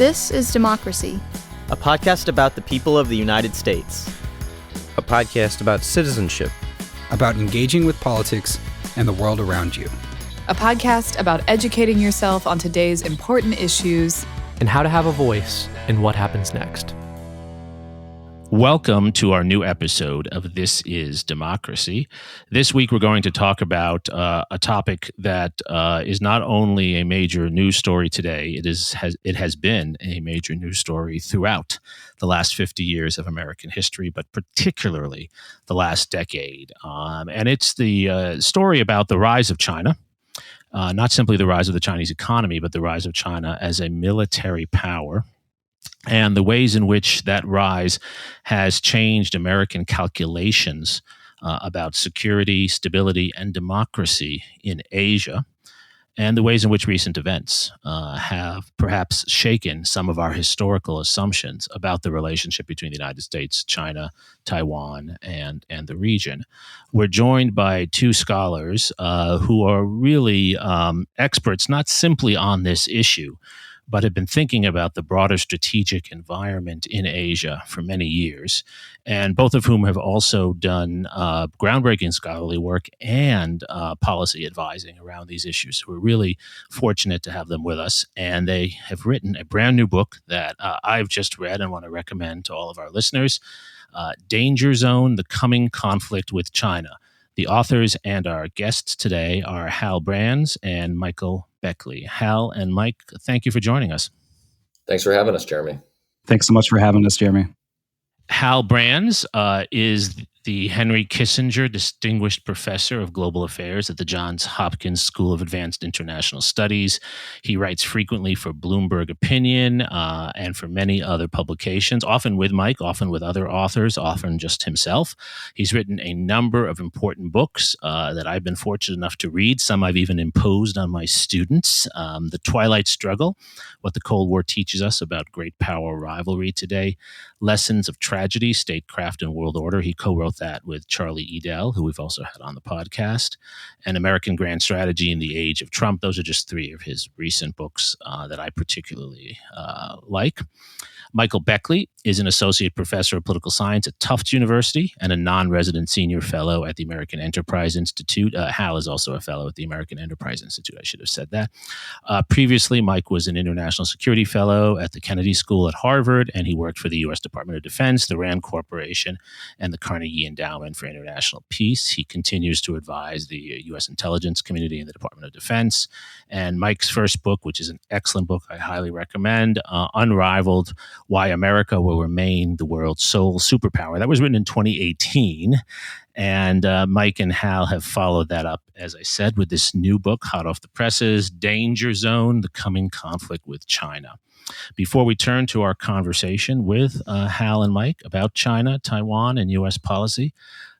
This is Democracy, a podcast about the people of the United States. A podcast about citizenship, about engaging with politics and the world around you. A podcast about educating yourself on today's important issues and how to have a voice in what happens next. Welcome to our new episode of This is Democracy. This week we're going to talk about a topic that is not only a major news story today, it has been a major news story throughout the last 50 years of American history, but particularly the last decade. And it's the story about the rise of China, not simply the rise of the Chinese economy, but the rise of China as a military power, and the ways in which that rise has changed American calculations about security, stability, and democracy in Asia, and the ways in which recent events have perhaps shaken some of our historical assumptions about the relationship between the United States, China, Taiwan, and the region. We're joined by two scholars who are really experts not simply on this issue, but have been thinking about the broader strategic environment in Asia for many years, and both of whom have also done groundbreaking scholarly work and policy advising around these issues. So we're really fortunate to have them with us, and they have written a brand new book that I've just read and want to recommend to all of our listeners, Danger Zone: The Coming Conflict with China. The authors and our guests today are Hal Brands and Michael Beckley. Hal and Mike, thank you for joining us. Thanks for having us, Jeremy. Thanks so much for having us, Jeremy. Hal Brands is the Henry Kissinger Distinguished Professor of Global Affairs at the Johns Hopkins School of Advanced International Studies. He writes frequently for Bloomberg Opinion and for many other publications, often with Mike, often with other authors, often just himself. He's written a number of important books that I've been fortunate enough to read. Some I've even imposed on my students. The Twilight Struggle, What the Cold War Teaches Us About Great-Power Rivalry Today, Lessons of Tragedy, Statecraft and World Order. He co-wrote that with Charles Edel, who we've also had on the podcast, and American Grand Strategy in the Age of Trump. Those are just three of his recent books that I particularly like. Michael Beckley is an associate professor of political science at Tufts University and a non-resident senior fellow at the American Enterprise Institute. Hal is also a fellow at the American Enterprise Institute. I should have said that. Previously, Mike was an international security fellow at the Kennedy School at Harvard, and he worked for the U.S. Department of Defense, the Rand Corporation, and the Carnegie Endowment for International Peace. He continues to advise the U.S. intelligence community and the Department of Defense. And Mike's first book, which is an excellent book I highly recommend, Unrivaled: Why America Will Remain the World's Sole Superpower. That was written in 2018. And Mike and Hal have followed that up, as I said, with this new book, hot off the presses, Danger Zone: The Coming Conflict with China. Before we turn to our conversation with Hal and Mike about China, Taiwan, and U.S. policy,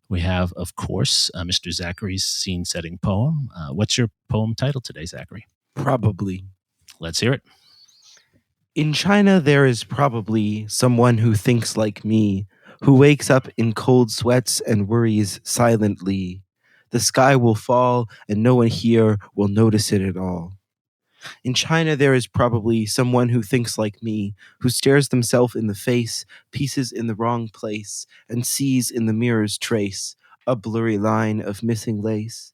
we have, of course, Mr. Zachary's scene-setting poem. What's your poem title today, Zachary? Probably. Let's hear it. In China, there is probably someone who thinks like me, who wakes up in cold sweats and worries silently. The sky will fall, and no one here will notice it at all. In China, there is probably someone who thinks like me, who stares themselves in the face, pieces in the wrong place, and sees in the mirror's trace a blurry line of missing lace.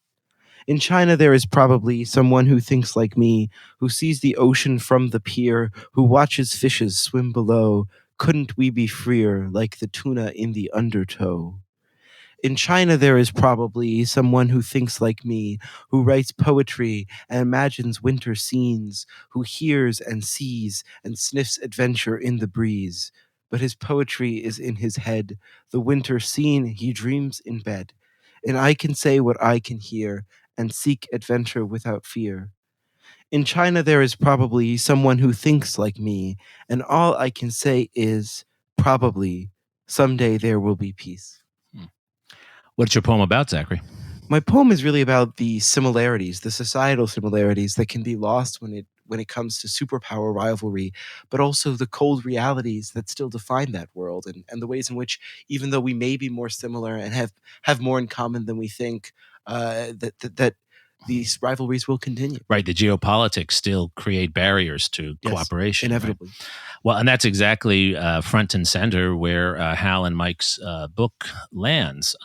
In China, there is probably someone who thinks like me, who sees the ocean from the pier, who watches fishes swim below. Couldn't we be freer, like the tuna in the undertow? In China, there is probably someone who thinks like me, who writes poetry and imagines winter scenes, who hears and sees and sniffs adventure in the breeze. But his poetry is in his head, the winter scene he dreams in bed. And I can say what I can hear, and seek adventure without fear. In China, there is probably someone who thinks like me, and all I can say is, probably, someday there will be peace. What's your poem about, Zachary? My poem is really about the similarities, the societal similarities that can be lost when it comes to superpower rivalry, but also the cold realities that still define that world, and the ways in which, even though we may be more similar and have more in common than we think, that these rivalries will continue. Right. The geopolitics still create barriers to cooperation. Inevitably. Right? Well, and that's exactly front and center where Hal and Mike's book lands.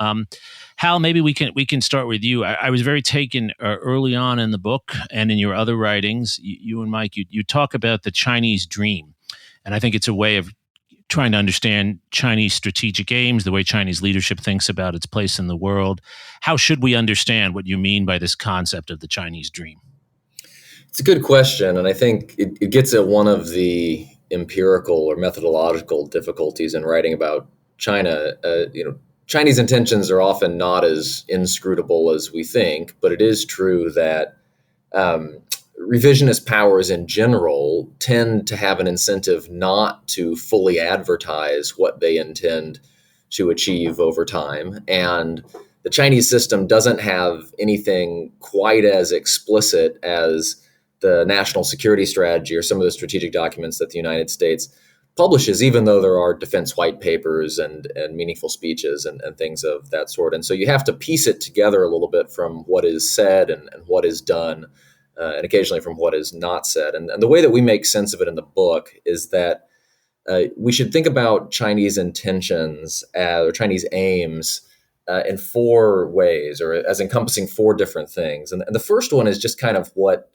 Hal, maybe we can start with you. I was very taken early on in the book and in your other writings. You and Mike, you talk about the Chinese dream, and I think it's a way of trying to understand Chinese strategic aims, the way Chinese leadership thinks about its place in the world. How should we understand what you mean by this concept of the Chinese dream? It's a good question, and I think it gets at one of the empirical or methodological difficulties in writing about China. Chinese intentions are often not as inscrutable as we think, but it is true that revisionist powers in general tend to have an incentive not to fully advertise what they intend to achieve over time. And the Chinese system doesn't have anything quite as explicit as the national security strategy or some of the strategic documents that the United States publishes, even though there are defense white papers and meaningful speeches and things of that sort. And so you have to piece it together a little bit from what is said and what is done, and occasionally from what is not said. And the way that we make sense of it in the book is that we should think about Chinese intentions or Chinese aims in four ways, or as encompassing four different things. And the first one is just kind of what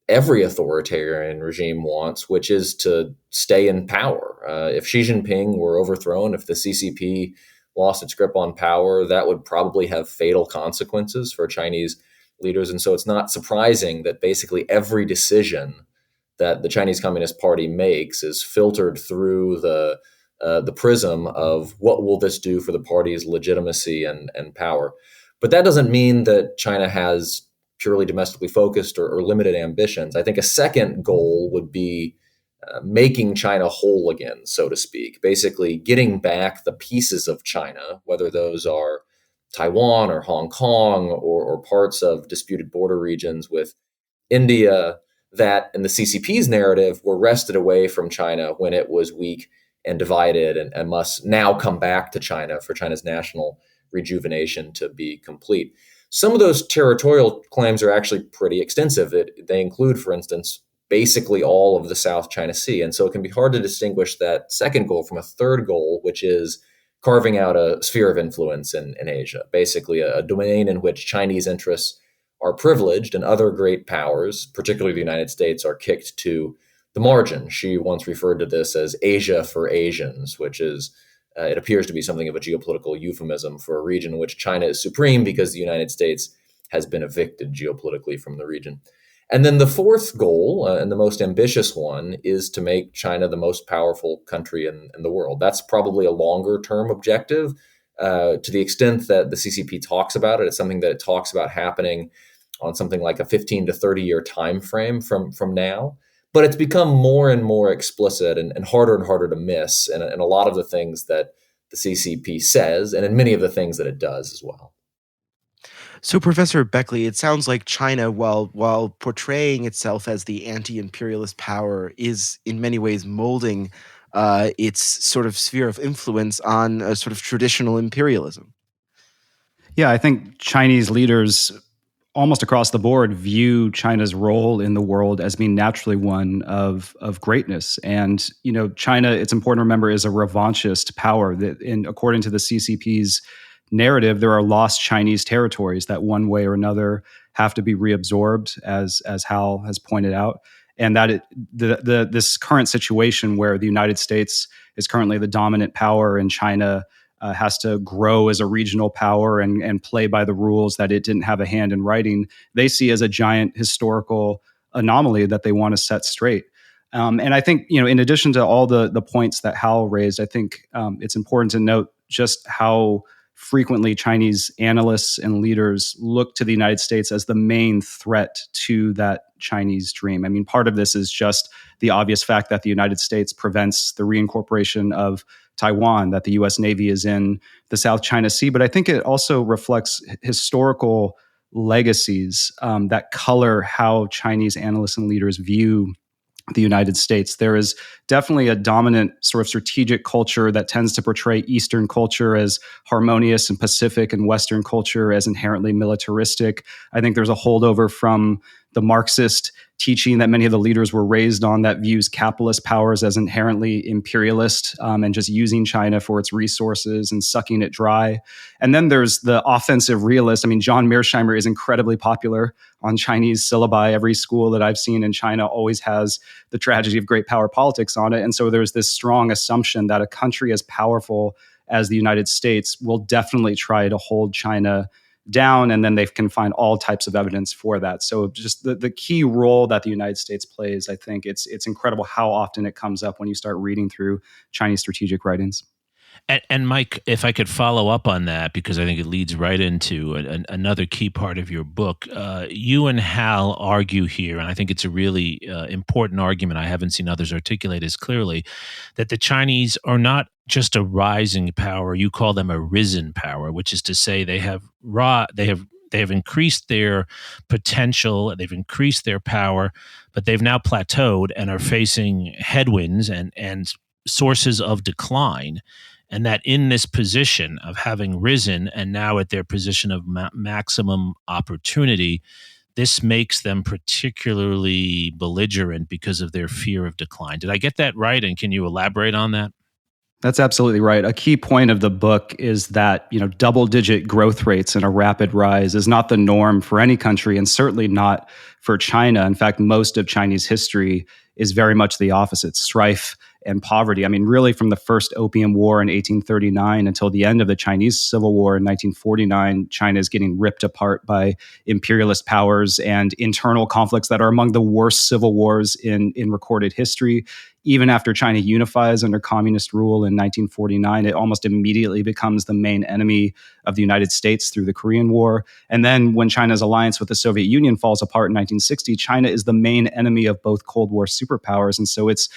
every authoritarian regime wants, which is to stay in power. If Xi Jinping were overthrown, if the CCP lost its grip on power, that would probably have fatal consequences for Chinese leaders. And so it's not surprising that basically every decision that the Chinese Communist Party makes is filtered through the prism of what will this do for the party's legitimacy and power. But that doesn't mean that China has purely domestically focused or limited ambitions. I think a second goal would be making China whole again, so to speak, basically getting back the pieces of China, whether those are Taiwan or Hong Kong or parts of disputed border regions with India that in the CCP's narrative were wrested away from China when it was weak and divided and must now come back to China for China's national rejuvenation to be complete. Some of those territorial claims are actually pretty extensive. They include, for instance, basically all of the South China Sea. And so it can be hard to distinguish that second goal from a third goal, which is carving out a sphere of influence in Asia, basically a domain in which Chinese interests are privileged and other great powers, particularly the United States, are kicked to the margin. She once referred to this as Asia for Asians, which is, it appears to be something of a geopolitical euphemism for a region in which China is supreme because the United States has been evicted geopolitically from the region. And then the fourth goal, and the most ambitious one, is to make China the most powerful country in the world. That's probably a longer term objective. To the extent that the CCP talks about it, it's something that it talks about happening on something like a 15 to 30 year time frame from now. But it's become more and more explicit and harder to miss in a lot of the things that the CCP says, and in many of the things that it does as well. So, Professor Beckley, it sounds like China, while portraying itself as the anti-imperialist power, is in many ways molding its sort of sphere of influence on a sort of traditional imperialism. Yeah, I think Chinese leaders almost across the board view China's role in the world as being naturally one of greatness. And, you know, China, it's important to remember, is a revanchist power that, according to the CCP's narrative, there are lost Chinese territories that one way or another have to be reabsorbed, as Hal has pointed out. And that this current situation where the United States is currently the dominant power and China has to grow as a regional power and play by the rules that it didn't have a hand in writing, they see as a giant historical anomaly that they want to set straight. And I think, you know, in addition to all the points that Hal raised, I think it's important to note just how frequently Chinese analysts and leaders look to the United States as the main threat to that Chinese dream. I mean, part of this is just the obvious fact that the United States prevents the reincorporation of Taiwan, that the U.S. Navy is in the South China Sea. But I think it also reflects historical legacies that color how Chinese analysts and leaders view the United States. There is definitely a dominant sort of strategic culture that tends to portray Eastern culture as harmonious and Pacific, and Western culture as inherently militaristic. I think there's a holdover from the Marxist teaching that many of the leaders were raised on that views capitalist powers as inherently imperialist, and just using China for its resources and sucking it dry. And then there's the offensive realist. I mean, John Mearsheimer is incredibly popular on Chinese syllabi. Every school that I've seen in China always has the tragedy of great power politics on it. And so there's this strong assumption that a country as powerful as the United States will definitely try to hold China down, and then they can find all types of evidence for that. So just the key role that the United States plays, I think it's incredible how often it comes up when you start reading through Chinese strategic writings. And Mike, if I could follow up on that, because I think it leads right into another key part of your book. You and Hal argue here, and I think it's a really important argument I haven't seen others articulate as clearly, that the Chinese are not just a rising power. You call them a risen power, which is to say they have increased their potential, they've increased their power, but they've now plateaued and are facing headwinds and sources of decline. And that in this position of having risen and now at their position of maximum opportunity, this makes them particularly belligerent because of their fear of decline. Did I get that right? And can you elaborate on that? That's absolutely right. A key point of the book is that, double-digit growth rates and a rapid rise is not the norm for any country, and certainly not for China. In fact, most of Chinese history is very much the opposite: strife and poverty. I mean, really, from the first Opium War in 1839 until the end of the Chinese Civil War in 1949, China is getting ripped apart by imperialist powers and internal conflicts that are among the worst civil wars in recorded history. Even after China unifies under communist rule in 1949, it almost immediately becomes the main enemy of the United States through the Korean War. And then when China's alliance with the Soviet Union falls apart in 1960, China is the main enemy of both Cold War superpowers. And so it's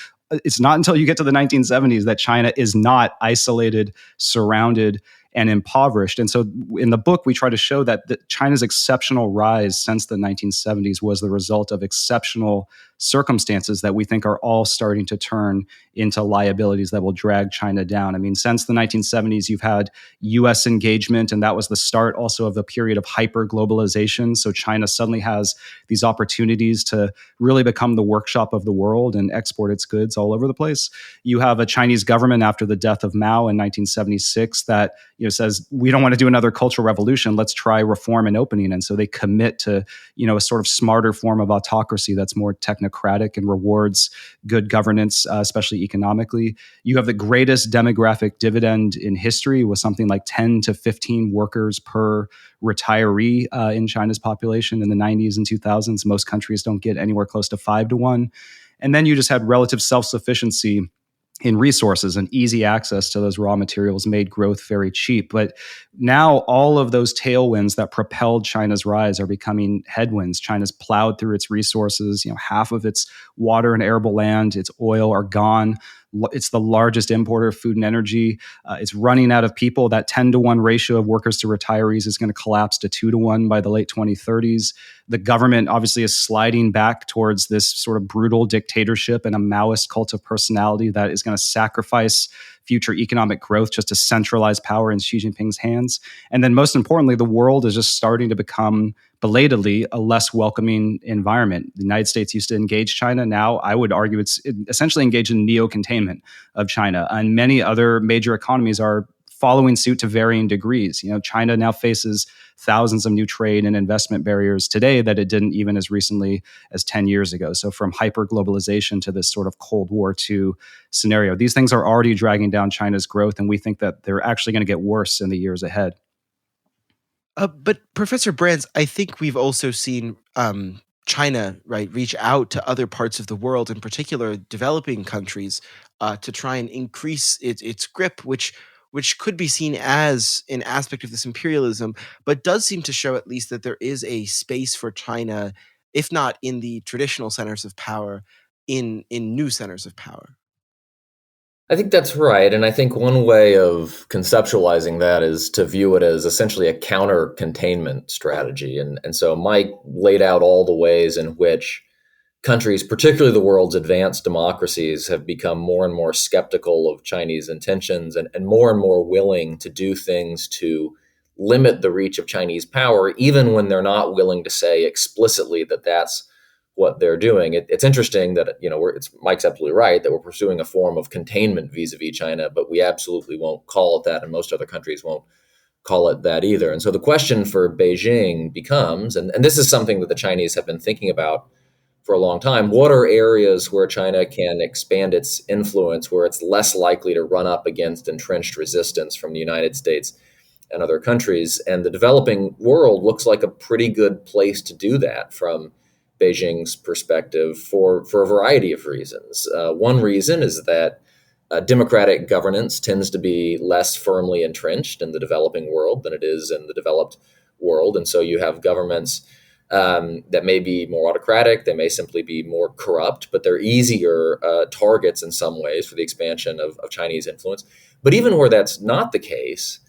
not until you get to the 1970s that China is not isolated, surrounded, and impoverished. And so in the book, we try to show that China's exceptional rise since the 1970s was the result of exceptional circumstances that we think are all starting to turn into liabilities that will drag China down. I mean, since the 1970s, you've had U.S. engagement, and that was the start also of the period of hyper-globalization. So China suddenly has these opportunities to really become the workshop of the world and export its goods all over the place. You have a Chinese government after the death of Mao in 1976 that says, we don't want to do another cultural revolution. Let's try reform and opening. And so they commit to, a sort of smarter form of autocracy that's more technocratic and rewards good governance, especially economically. You have the greatest demographic dividend in history with something like 10 to 15 workers per retiree in China's population in the 90s and 2000s. Most countries don't get anywhere close to 5 to 1. And then you just had relative self-sufficiency in resources, and easy access to those raw materials made growth very cheap. But now all of those tailwinds that propelled China's rise are becoming headwinds. China's plowed through its resources. Half of its water and arable land, its oil are gone. It's the largest importer of food and energy. It's running out of people. That 10 to 1 ratio of workers to retirees is going to collapse to 2 to 1 by the late 2030s. The government obviously is sliding back towards this sort of brutal dictatorship and a Maoist cult of personality that is going to sacrifice future economic growth just to centralize power in Xi Jinping's hands. And then most importantly, the world is just starting to become belatedly a less welcoming environment. The United States used to engage China. Now I would argue it's essentially engaged in neo-containment of China. And many other major economies are following suit to varying degrees. China now faces thousands of new trade and investment barriers today that it didn't even as recently as 10 years ago. So from hyper-globalization to this sort of Cold War II scenario, these things are already dragging down China's growth, and we think that they're actually going to get worse in the years ahead. But Professor Brands, I think we've also seen China, reach out to other parts of the world, in particular developing countries, to try and increase its grip, which could be seen as an aspect of this imperialism, but does seem to show at least that there is a space for China, if not in the traditional centers of power, in new centers of power. I think that's right. And I think one way of conceptualizing that is to view it as essentially a counter-containment strategy. And so Mike laid out all the ways in which countries, particularly the world's advanced democracies, have become more and more skeptical of Chinese intentions and more willing to do things to limit the reach of Chinese power, even when they're not willing to say explicitly that that's what they're doing. It's interesting that, Mike's absolutely right that we're pursuing a form of containment vis-a-vis China, but we absolutely won't call it that, and most other countries won't call it that either. And so the question for Beijing becomes, and this is something that the Chinese have been thinking about for a long time, what are areas where China can expand its influence, where it's less likely to run up against entrenched resistance from the United States and other countries? And the developing world looks like a pretty good place to do that from Beijing's perspective for a variety of reasons. One reason is that democratic governance tends to be less firmly entrenched in the developing world than it is in the developed world. And so you have governments that may be more autocratic, they may simply be more corrupt, but they're easier targets in some ways for the expansion of Chinese influence. But even where that's not the case,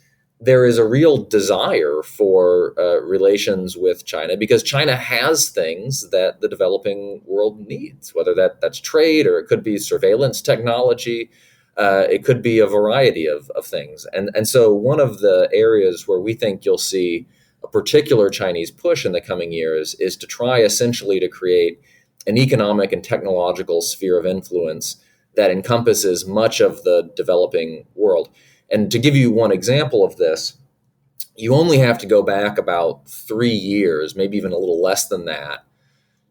there is a real desire for relations with China because China has things that the developing world needs, whether that's trade or it could be surveillance technology. It could be a variety of things. And so one of the areas where we think you'll see a particular Chinese push in the coming years is to try essentially to create an economic and technological sphere of influence that encompasses much of the developing world. And to give you one example of this, you only have to go back about 3 years, maybe even a little less than that,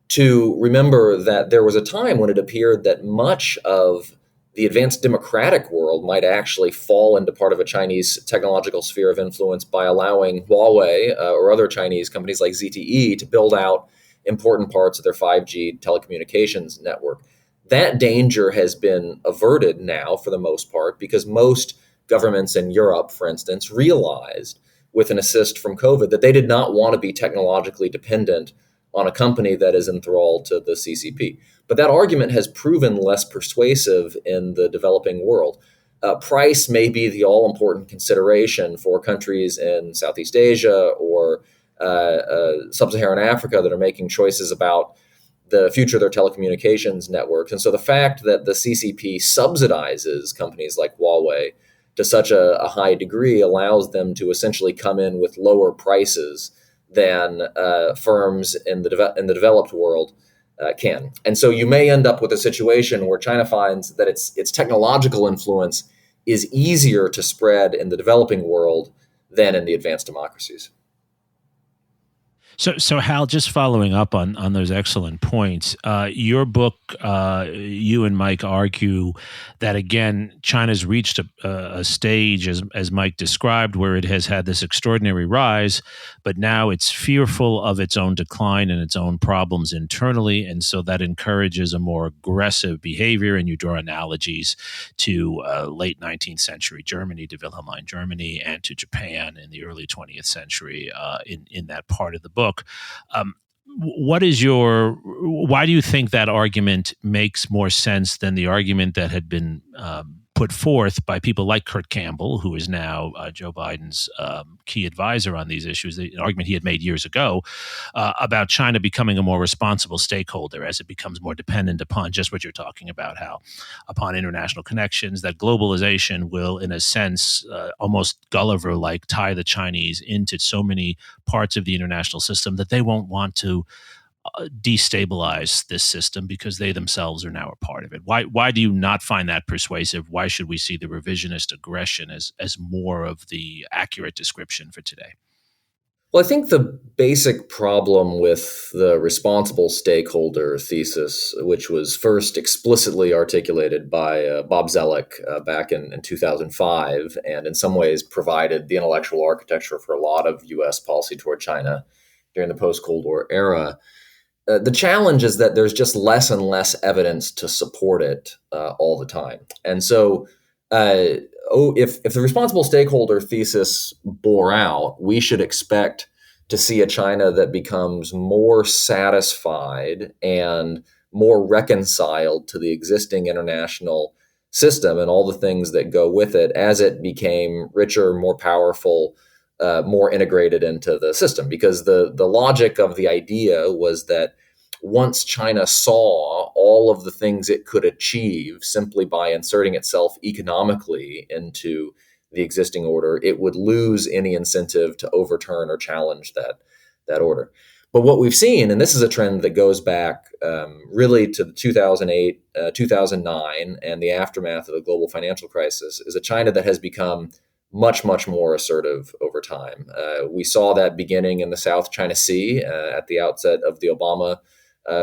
to remember that there was a time when it appeared that much of the advanced democratic world might actually fall into part of a Chinese technological sphere of influence by allowing Huawei or other Chinese companies like ZTE to build out important parts of their 5G telecommunications network. That danger has been averted now for the most part because most governments in Europe, for instance, realized with an assist from COVID that they did not want to be technologically dependent on a company that is enthralled to the CCP. But that argument has proven less persuasive in the developing world. Price may be the all-important consideration for countries in Southeast Asia or sub-Saharan Africa that are making choices about the future of their telecommunications networks. And so the fact that the CCP subsidizes companies like Huawei to such a high degree allows them to essentially come in with lower prices than firms in the developed world can. And so you may end up with a situation where China finds that its technological influence is easier to spread in the developing world than in the advanced democracies. So Hal, just following up on those excellent points, your book, you and Mike argue that, again, China's reached a stage, as Mike described, where it has had this extraordinary rise, but now it's fearful of its own decline and its own problems internally, and so that encourages a more aggressive behavior, and you draw analogies to late 19th century Germany, to Wilhelmine Germany, and to Japan in the early 20th century in that part of the book. Why do you think that argument makes more sense than the argument that had been put forth by people like Kurt Campbell, who is now Joe Biden's key advisor on these issues, an argument he had made years ago about China becoming a more responsible stakeholder as it becomes more dependent upon just what you're talking about, Hal, upon international connections, that globalization will, in a sense, almost Gulliver-like, tie the Chinese into so many parts of the international system that they won't want to destabilize this system because they themselves are now a part of it. Why do you not find that persuasive? Why should we see the revisionist aggression as more of the accurate description for today? Well, I think the basic problem with the responsible stakeholder thesis, which was first explicitly articulated by Bob Zellick back in 2005, and in some ways provided the intellectual architecture for a lot of U.S. policy toward China during the post-Cold War era, the challenge is that there's just less and less evidence to support it all the time. And so if the responsible stakeholder thesis bore out, we should expect to see a China that becomes more satisfied and more reconciled to the existing international system and all the things that go with it as it became richer, more powerful, more integrated into the system. Because the logic of the idea was that once China saw all of the things it could achieve simply by inserting itself economically into the existing order, it would lose any incentive to overturn or challenge that order. But what we've seen, and this is a trend that goes back really to 2008, 2009, and the aftermath of the global financial crisis, is a China that has become much, much more assertive over time. We saw that beginning in the South China Sea at the outset of the Obama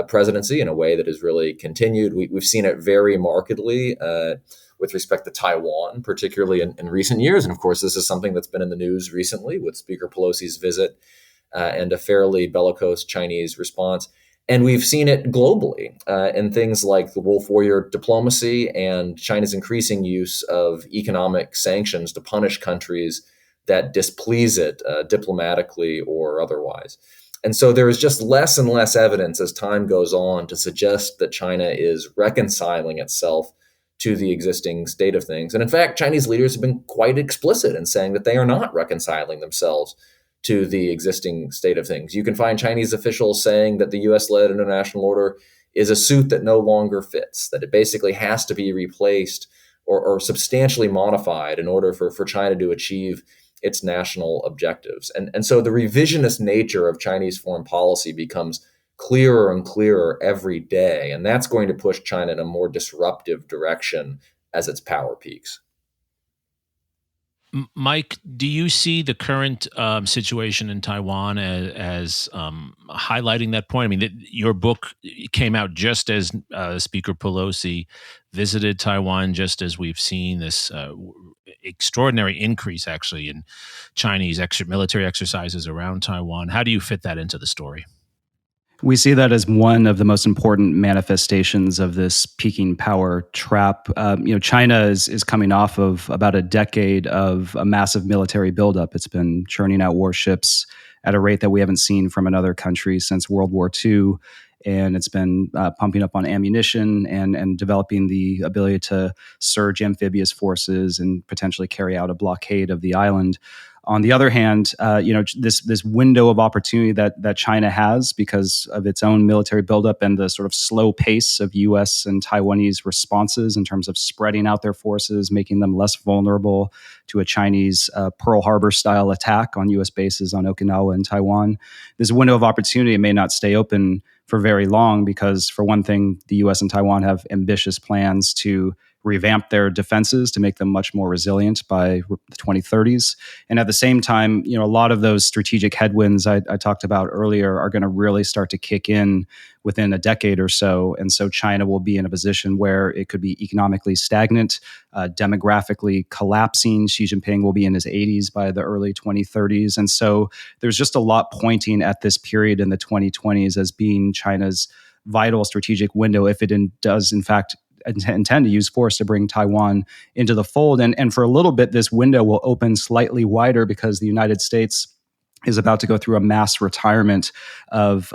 presidency in a way that has really continued. We've seen it very markedly with respect to Taiwan, particularly in recent years. And of course, this is something that's been in the news recently with Speaker Pelosi's visit and a fairly bellicose Chinese response. And we've seen it globally in things like the wolf warrior diplomacy and China's increasing use of economic sanctions to punish countries that displease it diplomatically or otherwise. And so there is just less and less evidence as time goes on to suggest that China is reconciling itself to the existing state of things. And in fact, Chinese leaders have been quite explicit in saying that they are not reconciling themselves to the existing state of things. You can find Chinese officials saying that the US-led international order is a suit that no longer fits, that it basically has to be replaced or substantially modified in order for China to achieve its national objectives. And so the revisionist nature of Chinese foreign policy becomes clearer and clearer every day. And that's going to push China in a more disruptive direction as its power peaks. Mike, do you see the current situation in Taiwan as highlighting that point? I mean, your book came out just as Speaker Pelosi visited Taiwan, just as we've seen this extraordinary increase, actually, in Chinese military exercises around Taiwan. How do you fit that into the story? We see that as one of the most important manifestations of this peaking power trap. China is coming off of about a decade of a massive military buildup. It's been churning out warships at a rate that we haven't seen from another country since World War II. And it's been pumping up on ammunition and developing the ability to surge amphibious forces and potentially carry out a blockade of the island. On the other hand, this window of opportunity that China has because of its own military buildup and the sort of slow pace of U.S. and Taiwanese responses in terms of spreading out their forces, making them less vulnerable to a Chinese Pearl Harbor style attack on U.S. bases on Okinawa and Taiwan. This window of opportunity may not stay open for very long because, for one thing, the U.S. and Taiwan have ambitious plans to revamp their defenses to make them much more resilient by the 2030s. And at the same time, a lot of those strategic headwinds I talked about earlier are going to really start to kick in within a decade or so. And so China will be in a position where it could be economically stagnant, demographically collapsing. Xi Jinping will be in his 80s by the early 2030s. And so there's just a lot pointing at this period in the 2020s as being China's vital strategic window if it does, in fact, intend to use force to bring Taiwan into the fold. And for a little bit, this window will open slightly wider because the United States is about to go through a mass retirement of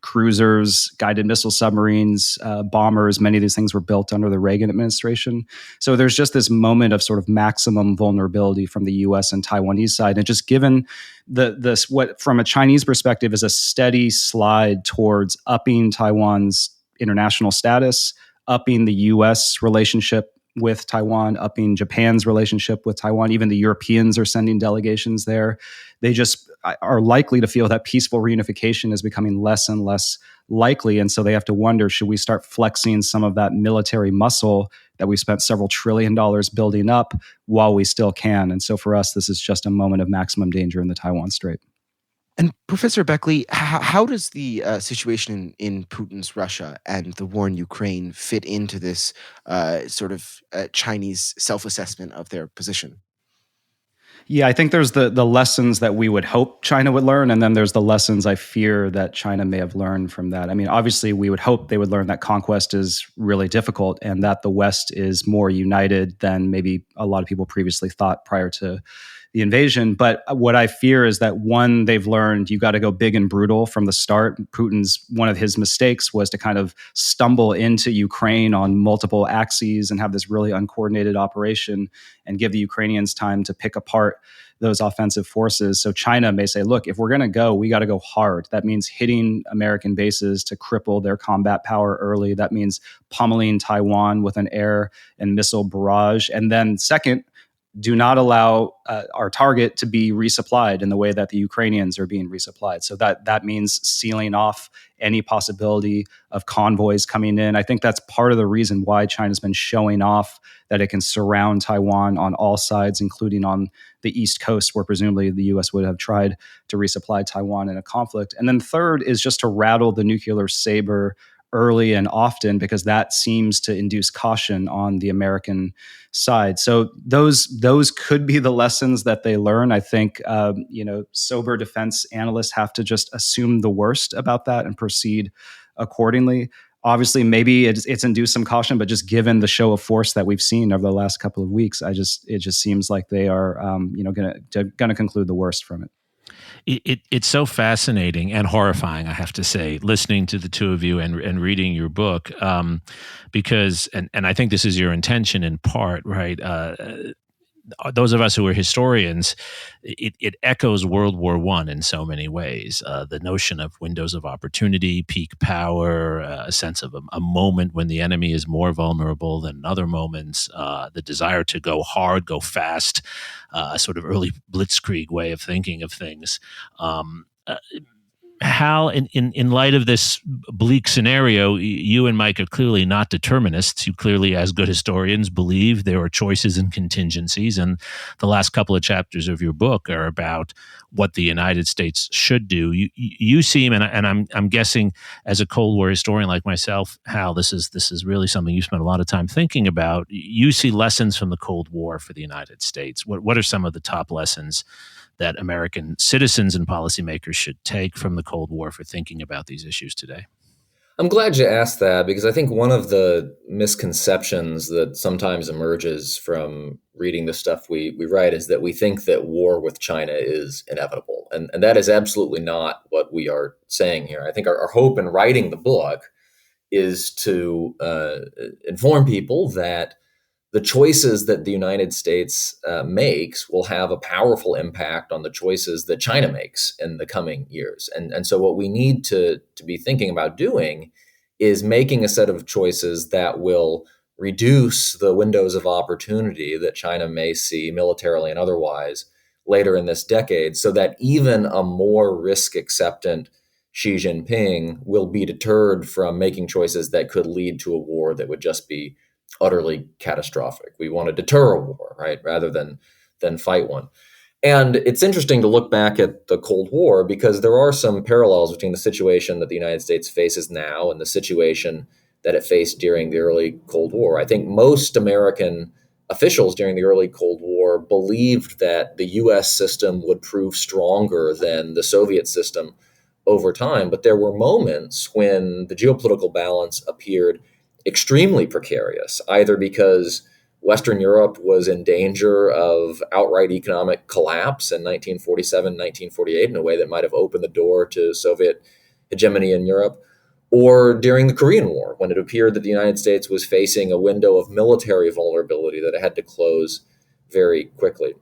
cruisers, guided missile submarines, bombers. Many of these things were built under the Reagan administration. So there's just this moment of sort of maximum vulnerability from the U.S. and Taiwanese side. And just given this, what from a Chinese perspective is a steady slide towards upping Taiwan's international status, upping the U.S. relationship with Taiwan, upping Japan's relationship with Taiwan. Even the Europeans are sending delegations there. They just are likely to feel that peaceful reunification is becoming less and less likely. And so they have to wonder, should we start flexing some of that military muscle that we spent several $1 trillion building up while we still can? And so for us, this is just a moment of maximum danger in the Taiwan Strait. And Professor Beckley, how does the situation in Putin's Russia and the war in Ukraine fit into this sort of Chinese self-assessment of their position? Yeah, I think there's the lessons that we would hope China would learn, and then there's the lessons I fear that China may have learned from that. I mean, obviously, we would hope they would learn that conquest is really difficult and that the West is more united than maybe a lot of people previously thought prior to the invasion. But what I fear is that, one, they've learned you got to go big and brutal from the start. One of his mistakes was to kind of stumble into Ukraine on multiple axes and have this really uncoordinated operation and give the Ukrainians time to pick apart those offensive forces. So China may say, look, if we're going to go, we got to go hard. That means hitting American bases to cripple their combat power early. That means pummeling Taiwan with an air and missile barrage. And then second, do not allow our target to be resupplied in the way that the Ukrainians are being resupplied. So that means sealing off any possibility of convoys coming in. I think that's part of the reason why China's been showing off that it can surround Taiwan on all sides, including on the East Coast, where presumably the U.S. would have tried to resupply Taiwan in a conflict. And then third is just to rattle the nuclear saber early and often, because that seems to induce caution on the American side. So those could be the lessons that they learn. I think sober defense analysts have to just assume the worst about that and proceed accordingly. Obviously, maybe it's induced some caution, but just given the show of force that we've seen over the last couple of weeks, it just seems like they are going to conclude the worst from it. It's so fascinating and horrifying, I have to say, listening to the two of you and reading your book, because, and I think this is your intention in part, right? Those of us who are historians, it echoes World War I in so many ways. The notion of windows of opportunity, peak power, a sense of a moment when the enemy is more vulnerable than other moments, the desire to go hard, go fast, a sort of early blitzkrieg way of thinking of things. Hal, in light of this bleak scenario, you and Mike are clearly not determinists. You clearly, as good historians, believe there are choices and contingencies. And the last couple of chapters of your book are about what the United States should do. You seem, and I'm guessing, as a Cold War historian like myself, Hal, this is really something you spent a lot of time thinking about. You see lessons from the Cold War for the United States. What are some of the top lessons that American citizens and policymakers should take from the Cold War for thinking about these issues today? I'm glad you asked that, because I think one of the misconceptions that sometimes emerges from reading the stuff we write is that we think that war with China is inevitable. And that is absolutely not what we are saying here. I think our hope in writing the book is to inform people that the choices that the United States makes will have a powerful impact on the choices that China makes in the coming years. And so what we need to be thinking about doing is making a set of choices that will reduce the windows of opportunity that China may see militarily and otherwise later in this decade, so that even a more risk-acceptant Xi Jinping will be deterred from making choices that could lead to a war that would just be utterly catastrophic. We want to deter a war, right, rather than fight one. And it's interesting to look back at the Cold War, because there are some parallels between the situation that the United States faces now and the situation that it faced during the early Cold War. I think most American officials during the early Cold War believed that the U.S. system would prove stronger than the Soviet system over time. But there were moments when the geopolitical balance appeared extremely precarious, either because Western Europe was in danger of outright economic collapse in 1947, 1948 in a way that might have opened the door to Soviet hegemony in Europe, or during the Korean War, when it appeared that the United States was facing a window of military vulnerability that it had to close very quickly.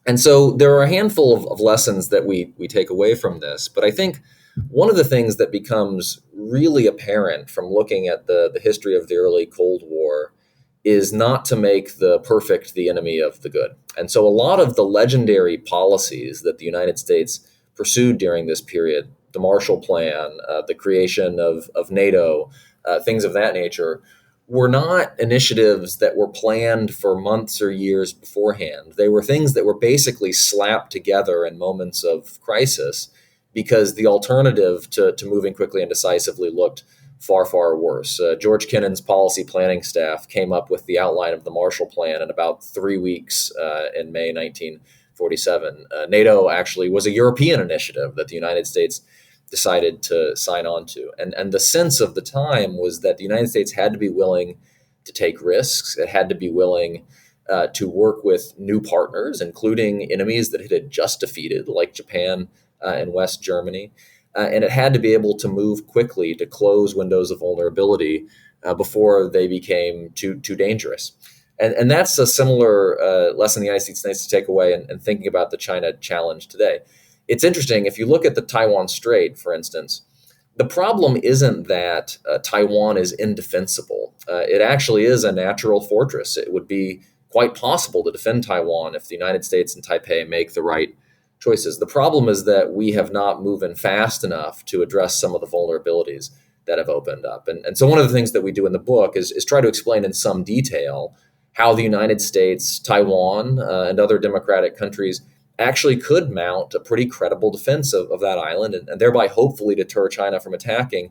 And so there are a handful of lessons that we take away from this, but I think one of the things that becomes really apparent from looking at the history of the early Cold War is not to make the perfect the enemy of the good. And so a lot of the legendary policies that the United States pursued during this period, the Marshall Plan, the creation of NATO, things of that nature, were not initiatives that were planned for months or years beforehand. They were things that were basically slapped together in moments of crisis, because the alternative to moving quickly and decisively looked far, far worse. George Kennan's policy planning staff came up with the outline of the Marshall Plan in about 3 weeks in May 1947. NATO actually was a European initiative that the United States decided to sign on to. And the sense of the time was that the United States had to be willing to take risks. It had to be willing to work with new partners, including enemies that it had just defeated, like Japan and West Germany. And it had to be able to move quickly to close windows of vulnerability before they became too dangerous. And that's a similar lesson the United States needs to take away in thinking about the China challenge today. It's interesting, if you look at the Taiwan Strait, for instance, the problem isn't that Taiwan is indefensible. It actually is a natural fortress. It would be quite possible to defend Taiwan if the United States and Taipei make the right choices. The problem is that we have not moved fast enough to address some of the vulnerabilities that have opened up. And so one of the things that we do in the book is try to explain in some detail how the United States, Taiwan, and other democratic countries actually could mount a pretty credible defense of that island and thereby hopefully deter China from attacking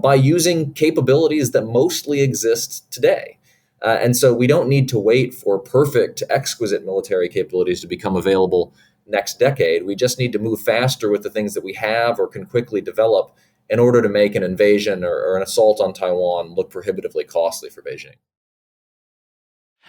by using capabilities that mostly exist today. And so we don't need to wait for perfect, exquisite military capabilities to become available next decade. We just need to move faster with the things that we have or can quickly develop in order to make an invasion or an assault on Taiwan look prohibitively costly for Beijing.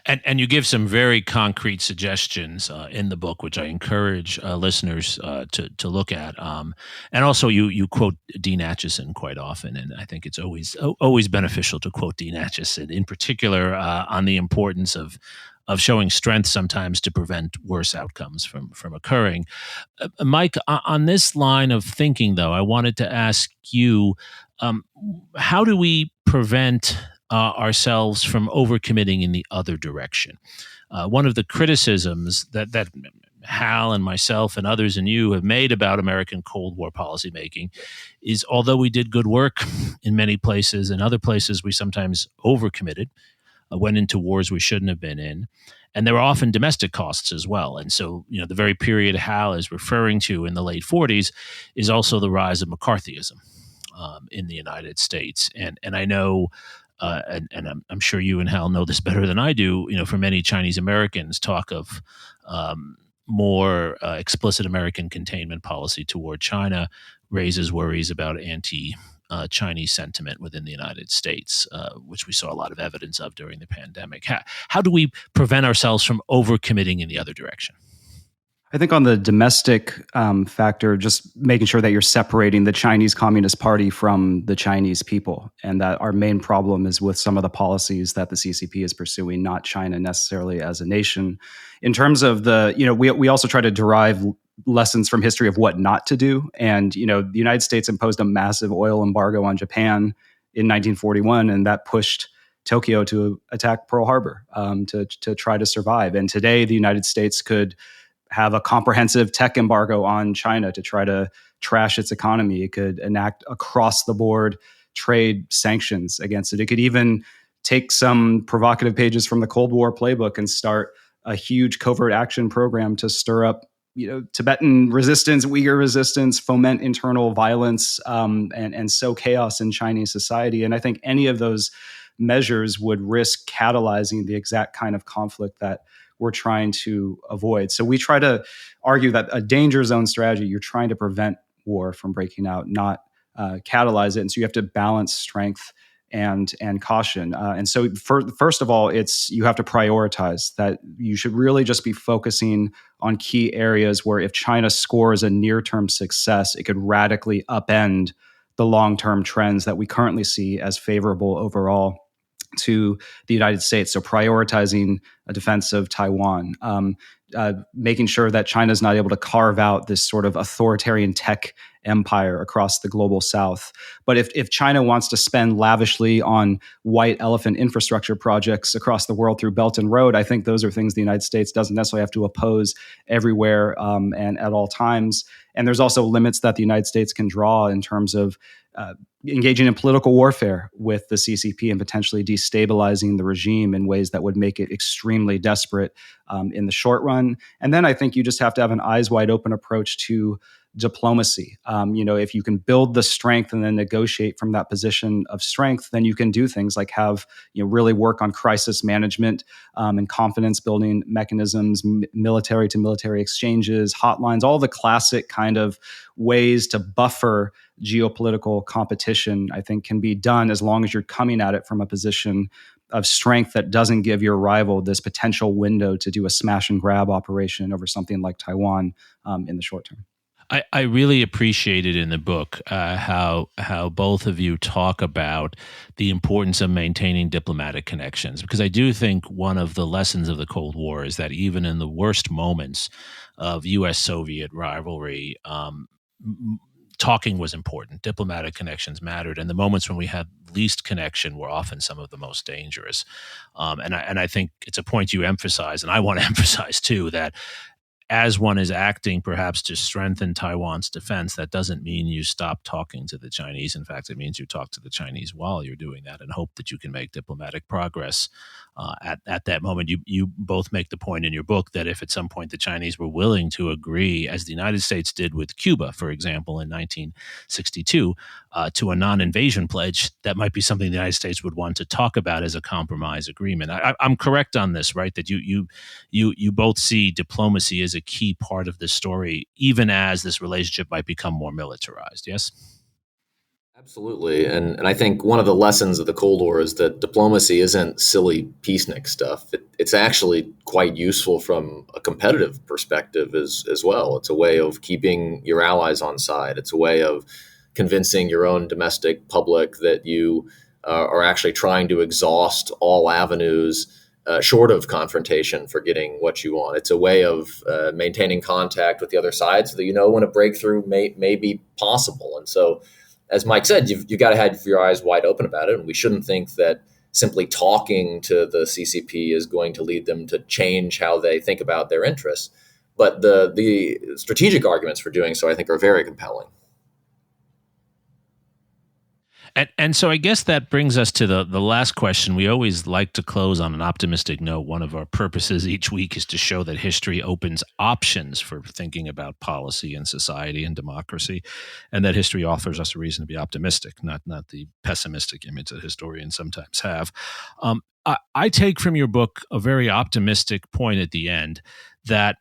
And you give some very concrete suggestions in the book, which I encourage listeners to look at. And also, you quote Dean Acheson quite often, and I think it's always beneficial to quote Dean Acheson, in particular on the importance of showing strength sometimes to prevent worse outcomes from occurring. Mike, on this line of thinking, though, I wanted to ask you, how do we prevent ourselves from overcommitting in the other direction? One of the criticisms that Hal and myself and others and you have made about American Cold War policymaking is, although we did good work in many places, in other places we sometimes overcommitted, went into wars we shouldn't have been in. And there were often domestic costs as well. And so, the very period Hal is referring to in the late 40s is also the rise of McCarthyism in the United States. And I know, and I'm sure you and Hal know this better than I do, for many Chinese Americans, talk of more explicit American containment policy toward China raises worries about Chinese sentiment within the United States, which we saw a lot of evidence of during the pandemic. How do we prevent ourselves from overcommitting in the other direction? I think on the domestic factor, just making sure that you're separating the Chinese Communist Party from the Chinese people, and that our main problem is with some of the policies that the CCP is pursuing, not China necessarily as a nation. In terms of we also try to derive lessons from history of what not to do. And, the United States imposed a massive oil embargo on Japan in 1941, and that pushed Tokyo to attack Pearl Harbor to try to survive. And today, the United States could have a comprehensive tech embargo on China to try to trash its economy. It could enact across-the-board trade sanctions against it. It could even take some provocative pages from the Cold War playbook and start a huge covert action program to stir up Tibetan resistance, Uyghur resistance, foment internal violence, and sow chaos in Chinese society. And I think any of those measures would risk catalyzing the exact kind of conflict that we're trying to avoid. So we try to argue that a danger zone strategy, you're trying to prevent war from breaking out, not catalyze it. And so you have to balance strength and caution. And so first of all, you have to prioritize that. You should really just be focusing on key areas where if China scores a near-term success, it could radically upend the long-term trends that we currently see as favorable overall to the United States. So prioritizing a defense of Taiwan, making sure that China is not able to carve out this sort of authoritarian tech empire across the global south. But if China wants to spend lavishly on white elephant infrastructure projects across the world through Belt and Road, I think those are things the United States doesn't necessarily have to oppose everywhere and at all times. And there's also limits that the United States can draw in terms of engaging in political warfare with the CCP and potentially destabilizing the regime in ways that would make it extremely desperate in the short run. And then I think you just have to have an eyes wide open approach to diplomacy. If you can build the strength and then negotiate from that position of strength, then you can do things like have, really work on crisis management and confidence building mechanisms, military to military exchanges, hotlines, all the classic kind of ways to buffer geopolitical competition, I think can be done as long as you're coming at it from a position strength that doesn't give your rival this potential window to do a smash and grab operation over something like Taiwan in the short term. I really appreciated in the book how both of you talk about the importance of maintaining diplomatic connections, because I do think one of the lessons of the Cold War is that even in the worst moments of U.S.-Soviet rivalry, talking was important. Diplomatic connections mattered, and the moments when we had least connection were often some of the most dangerous. And I think it's a point you emphasize, and I want to emphasize too, that as one is acting perhaps to strengthen Taiwan's defense, that doesn't mean you stop talking to the Chinese. In fact, it means you talk to the Chinese while you're doing that and hope that you can make diplomatic progress at that moment. You both make the point in your book that if at some point the Chinese were willing to agree, as the United States did with Cuba, for example, in 1962, to a non-invasion pledge, that might be something the United States would want to talk about as a compromise agreement. I'm correct on this, right? That you both see diplomacy as a key part of this story, even as this relationship might become more militarized. Yes? Absolutely. And I think one of the lessons of the Cold War is that diplomacy isn't silly peacenik stuff. It's actually quite useful from a competitive perspective as well. It's a way of keeping your allies on side. It's a way of convincing your own domestic public that you are actually trying to exhaust all avenues short of confrontation for getting what you want. It's a way of maintaining contact with the other side so that you know when a breakthrough may be possible. And so, as Mike said, you've got to have your eyes wide open about it. And we shouldn't think that simply talking to the CCP is going to lead them to change how they think about their interests. But the strategic arguments for doing so, I think, are very compelling. And so I guess that brings us to the last question. We always like to close on an optimistic note. One of our purposes each week is to show that history opens options for thinking about policy and society and democracy, and that history offers us a reason to be optimistic, not the pessimistic image that historians sometimes have. I take from your book a very optimistic point at the end that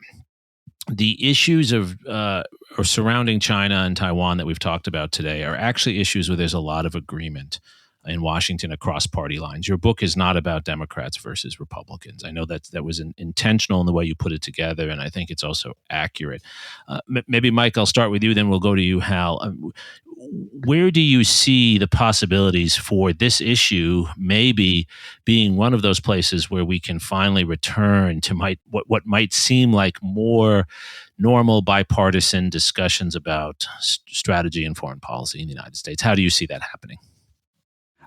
the issues of or surrounding China and Taiwan that we've talked about today are actually issues where there's a lot of agreement in Washington across party lines. Your book is not about Democrats versus Republicans. I know that was intentional in the way you put it together, and I think it's also accurate. Maybe, Mike, I'll start with you, then we'll go to you, Hal. Where do you see the possibilities for this issue maybe being one of those places where we can finally return to what might seem like more normal bipartisan discussions about strategy and foreign policy in the United States? How do you see that happening?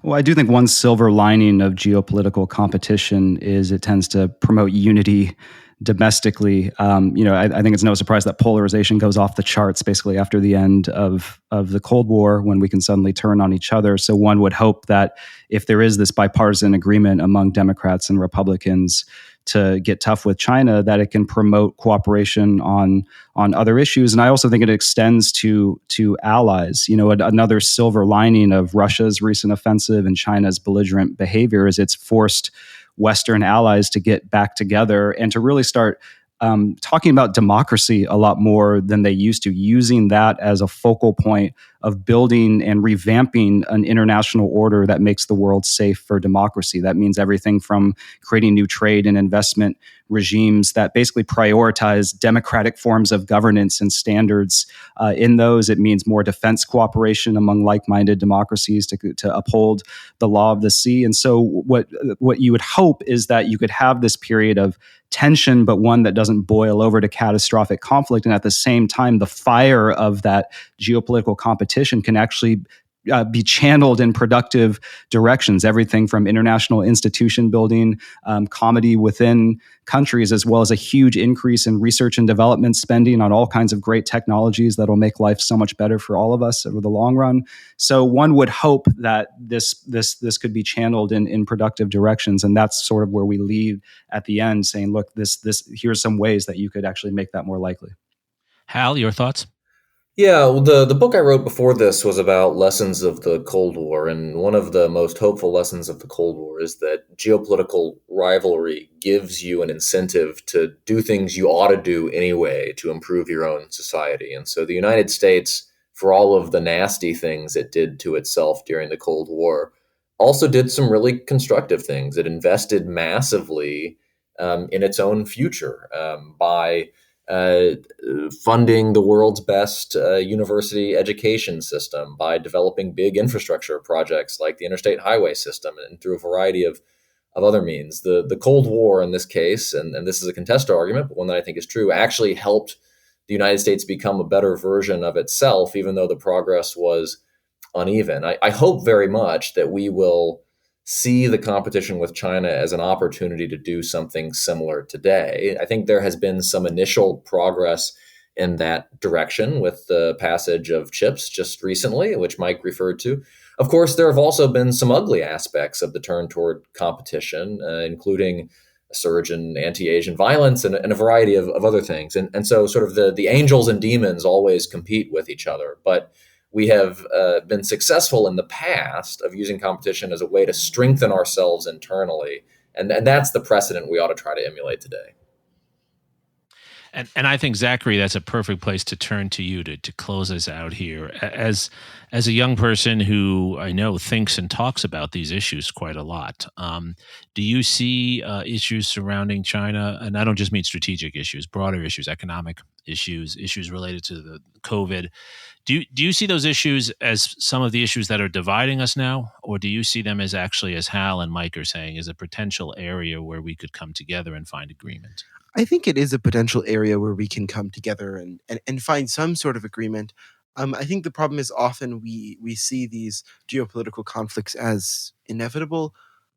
Well, I do think one silver lining of geopolitical competition is it tends to promote unity domestically. I think it's no surprise that polarization goes off the charts basically after the end of the Cold War, when we can suddenly turn on each other. So one would hope that if there is this bipartisan agreement among Democrats and Republicans to get tough with China, that it can promote cooperation on other issues. And I also think it extends to allies. Another silver lining of Russia's recent offensive and China's belligerent behavior is it's forced Western allies to get back together and to really start talking about democracy a lot more than they used to, using that as a focal point of building and revamping an international order that makes the world safe for democracy. That means everything from creating new trade and investment regimes that basically prioritize democratic forms of governance and standards. In those, it means more defense cooperation among like-minded democracies to uphold the law of the sea. And so what you would hope is that you could have this period of tension, but one that doesn't boil over to catastrophic conflict. And at the same time, the fire of that geopolitical competition can actually be channeled in productive directions, everything from international institution building, comedy within countries, as well as a huge increase in research and development spending on all kinds of great technologies that'll make life so much better for all of us over the long run. So one would hope that this could be channeled in productive directions, and that's sort of where we leave at the end, saying, look, here's some ways that you could actually make that more likely. Hal, your thoughts? Yeah, well, the book I wrote before this was about lessons of the Cold War, and one of the most hopeful lessons of the Cold War is that geopolitical rivalry gives you an incentive to do things you ought to do anyway to improve your own society. And so the United States, for all of the nasty things it did to itself during the Cold War, also did some really constructive things. It invested massively in its own future by funding the world's best university education system, by developing big infrastructure projects like the interstate highway system, and through a variety of other means. The Cold War in this case, and this is a contested argument, but one that I think is true, actually helped the United States become a better version of itself, even though the progress was uneven. I hope very much that we will see the competition with China as an opportunity to do something similar today. I think there has been some initial progress in that direction with the passage of CHIPS just recently, which Mike referred to. Of course, there have also been some ugly aspects of the turn toward competition, including a surge in anti-Asian violence and a variety of other things. And so sort of the angels and demons always compete with each other. But we have been successful in the past of using competition as a way to strengthen ourselves internally. And that's the precedent we ought to try to emulate today. And I think, Zachary, that's a perfect place to turn to you to close us out here. As a young person who I know thinks and talks about these issues quite a lot, do you see issues surrounding China? And I don't just mean strategic issues, broader issues, economic issues related to the COVID. Do you see those issues as some of the issues that are dividing us now? Or do you see them as actually, as Hal and Mike are saying, as a potential area where we could come together and find agreement? I think it is a potential area where we can come together and find some sort of agreement. I think the problem is often we see these geopolitical conflicts as inevitable,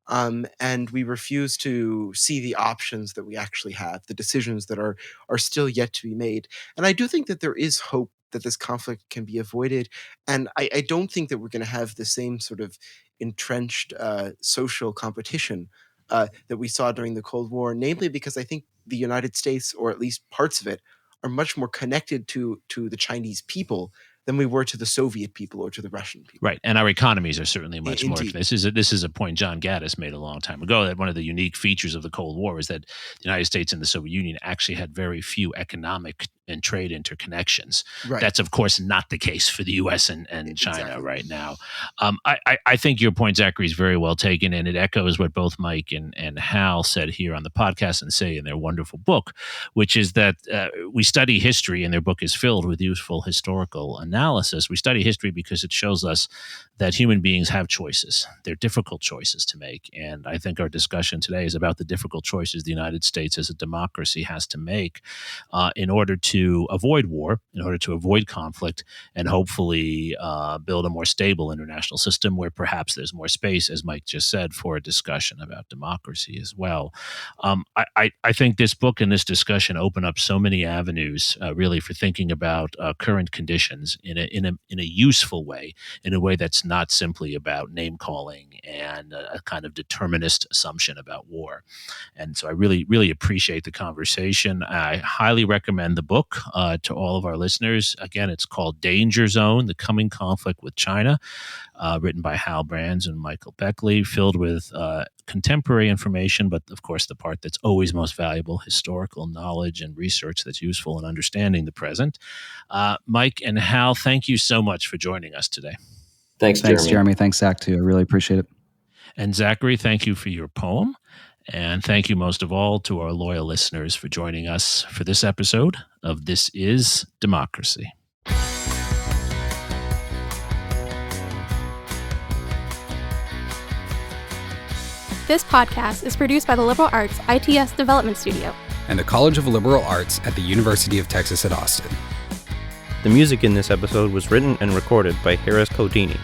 and we refuse to see the options that we actually have, the decisions that are still yet to be made. And I do think that there is hope that this conflict can be avoided. And I don't think that we're going to have the same sort of entrenched social competition that we saw during the Cold War, namely because I think the United States, or at least parts of it, are much more connected to the Chinese people than we were to the Soviet people or to the Russian people. Right, and our economies are certainly much more. Indeed. This is a point John Gaddis made a long time ago, that one of the unique features of the Cold War is that the United States and the Soviet Union actually had very few economic and trade interconnections. Right. That's, of course, not the case for the U.S. and China Exactly. right now. I think your point, Zachary, is very well taken, and it echoes what both Mike and Hal said here on the podcast and say in their wonderful book, which is that we study history, and their book is filled with useful historical analysis. We study history because it shows us that human beings have choices. They're difficult choices to make, and I think our discussion today is about the difficult choices the United States as a democracy has to make in order to avoid war, in order to avoid conflict, and hopefully build a more stable international system where perhaps there's more space, as Mike just said, for a discussion about democracy as well. I think this book and this discussion open up so many avenues, really, for thinking about current conditions in a useful way, in a way that's not simply about name calling and a kind of determinist assumption about war. And so I really, really appreciate the conversation. I highly recommend the book to all of our listeners. Again, it's called Danger Zone: The Coming Conflict with China, written by Hal Brands and Michael Beckley, filled with contemporary information, but of course the part that's always most valuable, historical knowledge and research that's useful in understanding the present. Mike and Hal, thank you so much for joining us today. Thanks, Jeremy. Thanks, Zach, too. I really appreciate it. And Zachary, thank you for your poem. And thank you most of all to our loyal listeners for joining us for this episode of This Is Democracy. This podcast is produced by the Liberal Arts ITS Development Studio and the College of Liberal Arts at the University of Texas at Austin. The music in this episode was written and recorded by Harris Codini.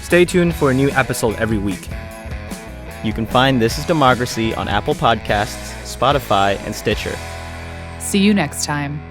Stay tuned for a new episode every week. You can find This is Democracy on Apple Podcasts, Spotify, and Stitcher. See you next time.